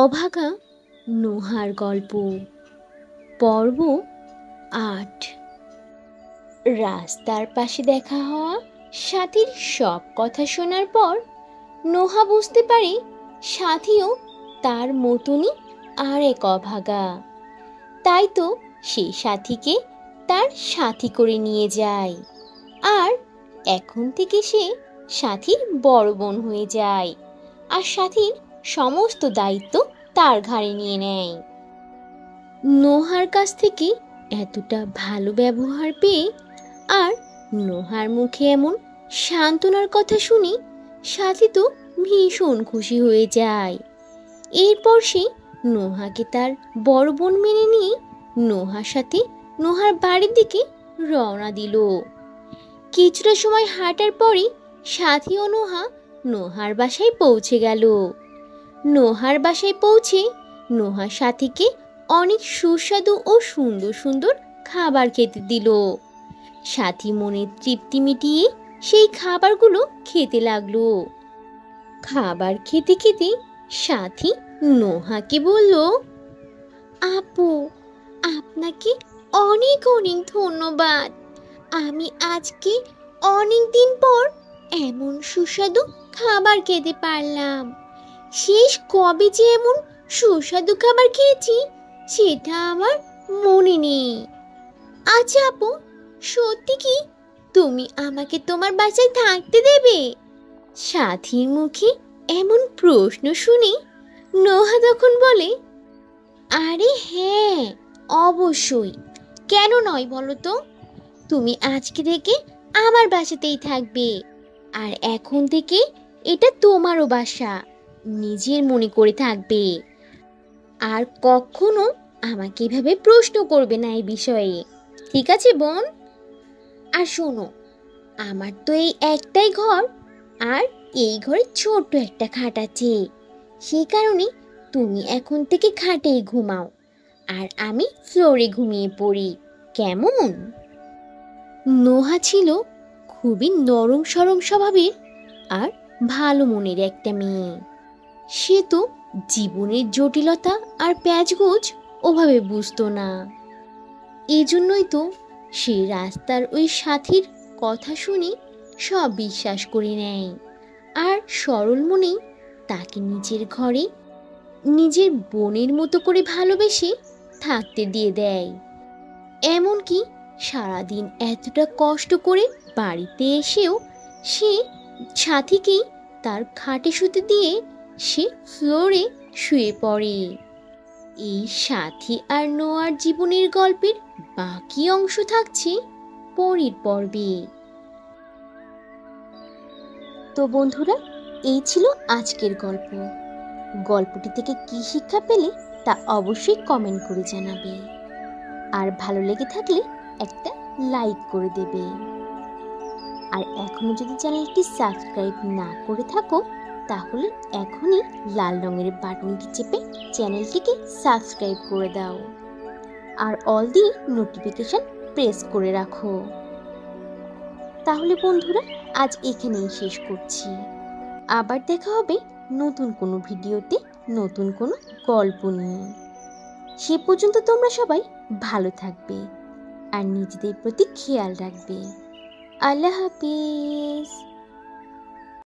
অভাগা নোহার গল্প পর্ব ৮। রাস্তার পাশে দেখা হওয়া সাথীর সব কথা শোনার পর নোহা বুঝতে পারে সাথীও তার মতনই আর এক অভাগা। তাই তো সে সাথীকে তার সাথী করে নিয়ে যায়, আর এখন থেকে সে সাথীর বড় বোন হয়ে যায় আর সাথীর সমস্ত দায়িত্ব তার ঘাড়ে নিয়ে নেয়। নোহার কাছ থেকে এতটা ভালো ব্যবহার পেয়ে আর নোহার মুখে এমন সান্ত্বনার কথা শুনে সাথী তো ভীষণ খুশি হয়ে যায়। এরপর সে নোহাকে তার বড় বোন মেনে নিয়ে নোহার সাথে নোহার বাড়ির দিকে রওনা দিল। কিছুটা সময় হাঁটার পরই সাথী ও নোহা নোহার বাসায় পৌঁছে গেল। নোহার বাসায় পৌঁছে নোহা সাথীকে অনেক সুস্বাদু ও সুন্দর সুন্দর খাবার খেতে দিল। সাথী মনের তৃপ্তি মিটিয়ে সেই খাবারগুলো খেতে লাগলো। খাবার খেতে খেতে সাথী নোহাকে বলল, আপু, আপনাকে অনেক অনেক ধন্যবাদ। আমি আজকে অনেক দিন পর এমন সুস্বাদু খাবার খেতে পারলাম। শেষ কবে যে এমন সুস্বাদু খাবার খেয়েছি সেটা আমার মনে নেই। আচ্ছা আপু, সত্যি কি তুমি আমাকে তোমার বাসায় থাকতে দেবে? সাথীর মুখে এমন প্রশ্ন শুনে নোহা তখন বলে, আরে হ্যাঁ, অবশ্যই, কেন নয় বলো তো। তুমি আজকে থেকে আমার বাসাতেই থাকবে, আর এখন থেকে এটা তোমারও বাসা। নিজের মনে করে থাকবে, আর কখনো আমাকে এভাবে প্রশ্ন করবে না এই বিষয়ে, ঠিক আছে বোন? আর শোনো, আমার তো এই একটাই ঘর, আর এই ঘরে ছোট্ট একটা খাট আছে। সেই কারণে তুমি এখন থেকে খাটেই ঘুমাও, আর আমি ফ্লোরে ঘুমিয়ে পড়ি, কেমন? নোহা ছিল খুবই নরম সরম স্বভাবের আর ভালো মনের একটা মেয়ে। সে তো জীবনের জটিলতা আর প্যাচগোছ ওভাবে বুঝতো না। এজন্যই তো সে রাস্তার ওই সাথীর কথা শুনে সব বিশ্বাস করে নেয়, আর সরল মনেই তাকে নিজের ঘরে নিজের বোনের মতো করে ভালোবেসে থাকতে দিয়ে দেয়। এমনকি সারাদিন এতটা কষ্ট করে বাড়িতে এসেও সে সাথীকেই তার খাটে শুতে দিয়ে সে ফ্লোরে শুয়ে পড়ে। এই সাথী আর নোয়ার জীবনের গল্পের বাকি অংশ থাকছে পরের পর্বে। তো বন্ধুরা, এই ছিল আজকের গল্প। গল্পটি থেকে কি শিক্ষা পেলে তা অবশ্যই কমেন্ট করে জানাবে, আর ভালো লেগে থাকলে একটা লাইক করে দেবে। আর এখনো যদি চ্যানেলটি সাবস্ক্রাইব না করে থাকো তাহলে এখনই লাল রঙের বাটনটি চেপে চ্যানেলটিকে সাবস্ক্রাইব করে দাও, আর অল দি নোটিফিকেশন প্রেস করে রাখো। তাহলে বন্ধুরা, আজ এখানেই শেষ করছি। আবার দেখা হবে নতুন কোনো ভিডিওতে, নতুন কোনো গল্প নিয়ে। সে পর্যন্ত তোমরা সবাই ভালো থাকবে আর নিজেদের প্রতি খেয়াল রাখবে। আল্লাহ হাফিজ।